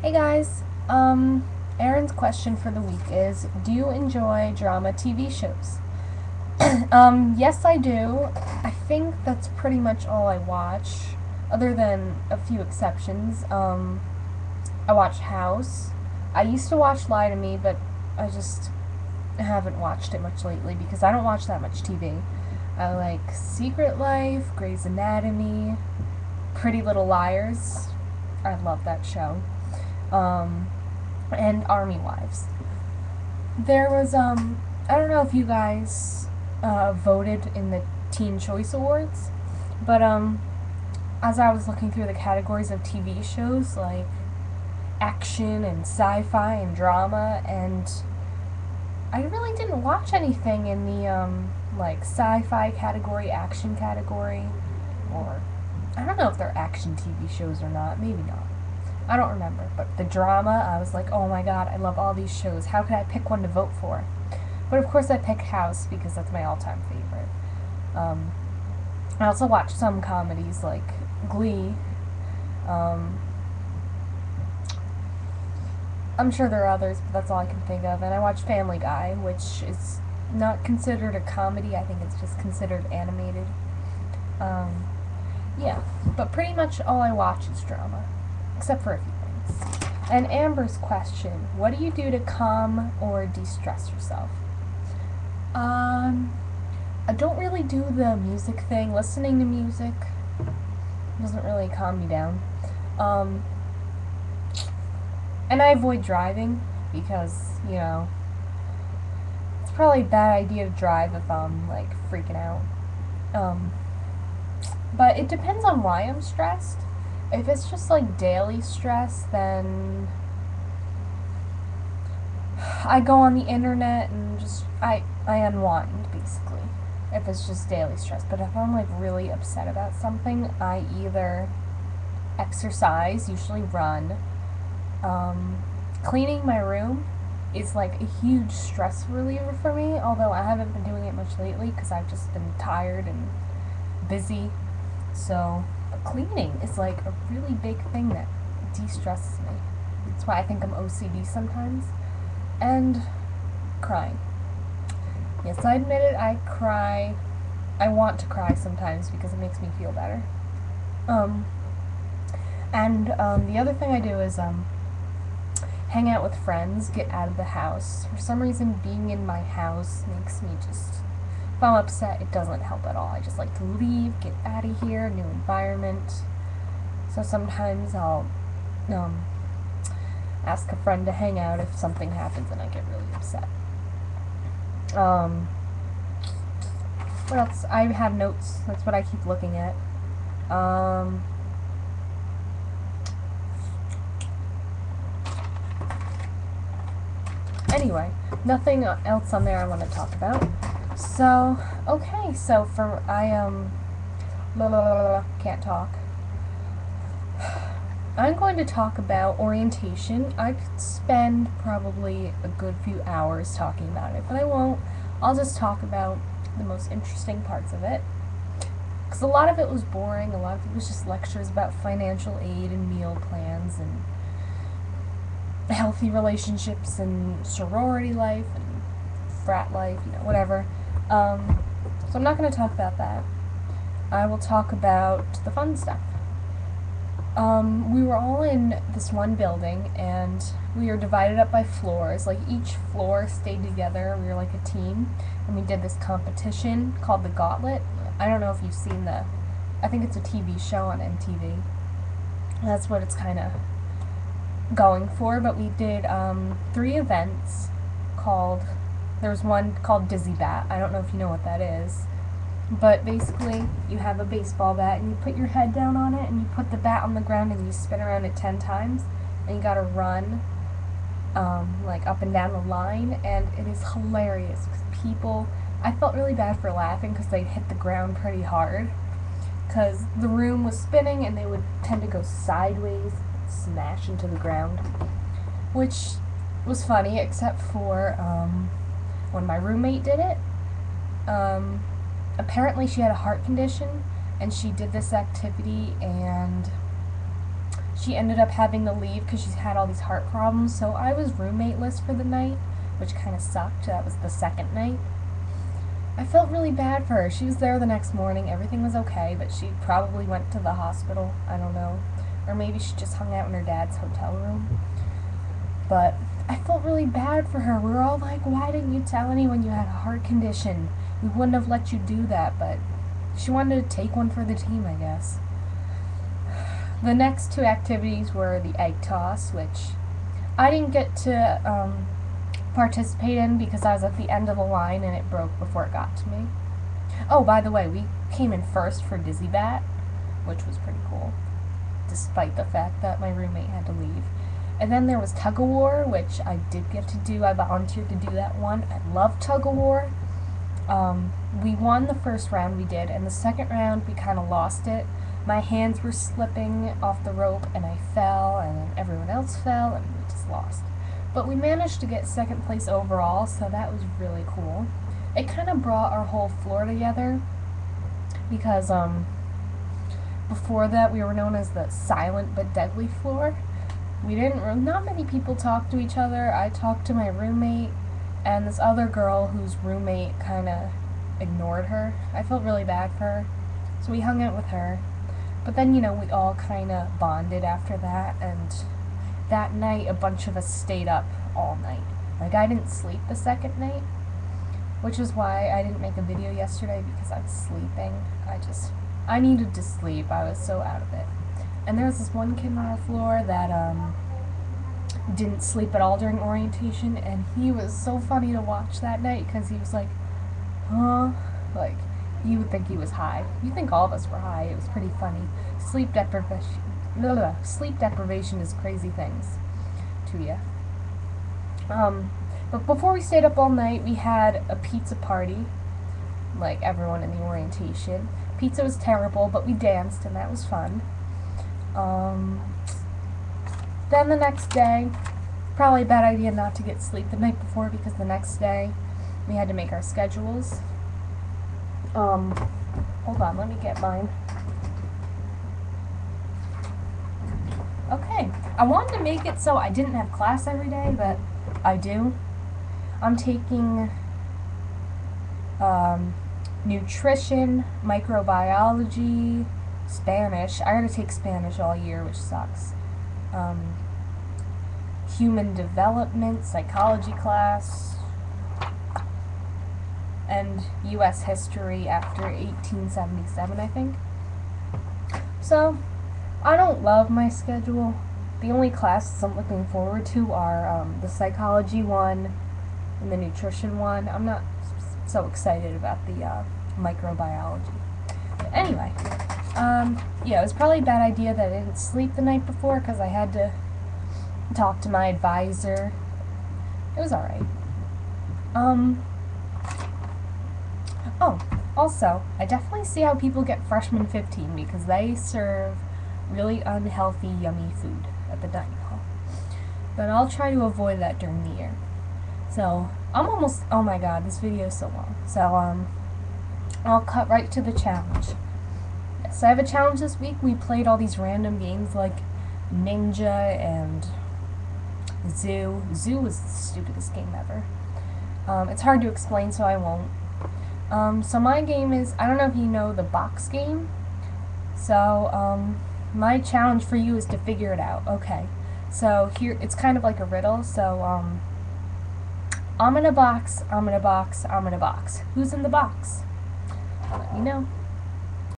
Hey guys, Aaron's question for the week is, do you enjoy drama TV shows? Yes I do. I think that's pretty much all I watch, other than a few exceptions. I watch House. I used to watch Lie to Me, but I just haven't watched it much lately because I don't watch that much TV. I like Secret Life, Grey's Anatomy, Pretty Little Liars. I love that show. Um, and Army Wives. There was, I don't know if you guys voted in the Teen Choice Awards, but as I was looking through the categories of TV shows, like action and sci-fi and drama, and I really didn't watch anything in the like sci-fi category, action category, or I don't know if they're action TV shows or not. Maybe not. I don't remember. But the drama, I was like, oh my god, I love all these shows. How could I pick one to vote for? But of course, I picked House because that's my all-time favorite. I also watch some comedies like Glee. Um, I'm sure there are others, but that's all I can think of. And I watch Family Guy, which is not considered a comedy. I think it's just considered animated. Um, yeah, but pretty much all I watch is drama, except for a few things. And Amber's question, what do you do to calm or de-stress yourself? I don't really do the music thing. Listening to music doesn't really calm me down. Um, and I avoid driving because, it's probably a bad idea to drive if I'm, like, freaking out. Um, but it depends on why I'm stressed. If it's just, like, daily stress, then I go on the internet and just, I unwind, basically, if it's just daily stress. But if I'm, like, really upset about something, I either exercise, usually run. Cleaning my room is, like, a huge stress reliever for me, although I haven't been doing it much lately because I've just been tired and busy. So, but cleaning is, like, a really big thing that de-stresses me. That's why I think I'm OCD sometimes. And crying. Yes, I admit it, I cry. I want to cry sometimes because it makes me feel better. The other thing I do is hang out with friends, get out of the house. For some reason, being in my house makes me just, if I'm upset, it doesn't help at all. I just like to leave, get out of here, new environment. So sometimes I'll ask a friend to hang out if something happens and I get really upset. What else? I have notes. That's what I keep looking at. Anyway, nothing else on there I want to talk about. So, okay, so can't talk. I'm going to talk about orientation. I could spend probably a good few hours talking about it, but I won't. I'll just talk about the most interesting parts of it. Because a lot of it was boring, a lot of it was just lectures about financial aid and meal plans and healthy relationships and sorority life and frat life, whatever. So I'm not going to talk about that. I will talk about the fun stuff. We were all in this one building, and we were divided up by floors. Like, each floor stayed together. We were like a team, and we did this competition called the Gauntlet. I don't know if you've seen I think it's a TV show on MTV. That's what it's kind of going for, but we did 3 events there was one called Dizzy Bat. I don't know if you know what that is. But basically, you have a baseball bat, and you put your head down on it, and you put the bat on the ground, and you spin around it 10 times, and you gotta run, like, up and down the line, and it is hilarious, because I felt really bad for laughing, because they'd hit the ground pretty hard, because the room was spinning, and they would tend to go sideways, smash into the ground, which was funny, except for, when my roommate did it. Apparently she had a heart condition, and she did this activity, and she ended up having to leave because she's had all these heart problems, so I was roommateless for the night, which kind of sucked. That was the second night. I felt really bad for her. She was there the next morning, everything was okay, but she probably went to the hospital, I don't know. Or maybe she just hung out in her dad's hotel room. But I felt really bad for her. We were all like, why didn't you tell anyone you had a heart condition? We wouldn't have let you do that, but she wanted to take one for the team, I guess. The next two activities were the egg toss, which I didn't get to participate in because I was at the end of the line and it broke before it got to me. Oh, by the way, we came in first for Dizzy Bat, which was pretty cool, despite the fact that my roommate had to leave. And then there was Tug of War, which I did get to do. I volunteered to do that one. I love Tug of War. We won the first round, we did, and the second round we kind of lost it. My hands were slipping off the rope and I fell, and then everyone else fell, and we just lost. But we managed to get second place overall, so that was really cool. It kind of brought our whole floor together because before that we were known as the silent but deadly floor. Not many people talked to each other. I talked to my roommate and this other girl whose roommate kind of ignored her. I felt really bad for her, so we hung out with her. But then, we all kind of bonded after that, and that night a bunch of us stayed up all night. Like, I didn't sleep the second night, which is why I didn't make a video yesterday, because I was sleeping. I needed to sleep. I was so out of it. And there was this one kid on our floor that didn't sleep at all during orientation, and he was so funny to watch that night because he was like, huh? Like, you would think he was high. You think all of us were high. It was pretty funny. Sleep deprivation is crazy things to you. But before we stayed up all night, we had a pizza party, like everyone in the orientation. Pizza was terrible, but we danced, and that was fun. Then the next day, probably a bad idea not to get sleep the night before, because the next day we had to make our schedules. Hold on, let me get mine. Okay, I wanted to make it so I didn't have class every day, but I do. I'm taking nutrition, microbiology, Spanish. I gotta take Spanish all year, which sucks. Human development, psychology class, and U.S. history after 1877, I think. So, I don't love my schedule. The only classes I'm looking forward to are the psychology one and the nutrition one. I'm not so excited about the microbiology. But anyway, yeah, it was probably a bad idea that I didn't sleep the night before because I had to talk to my advisor. It was alright. Oh, also, I definitely see how people get freshman 15 because they serve really unhealthy, yummy food at the dining hall. But I'll try to avoid that during the year. So, I'm almost, oh my god, this video is so long. So, I'll cut right to the challenge. Yes, I have a challenge this week. We played all these random games like Ninja and Zoo. Zoo was the stupidest game ever. It's hard to explain, so I won't. So my game is, I don't know if you know the box game. So, my challenge for you is to figure it out. Okay. So here, it's kind of like a riddle. So, I'm in a box, I'm in a box, I'm in a box. Who's in the box? Let me know.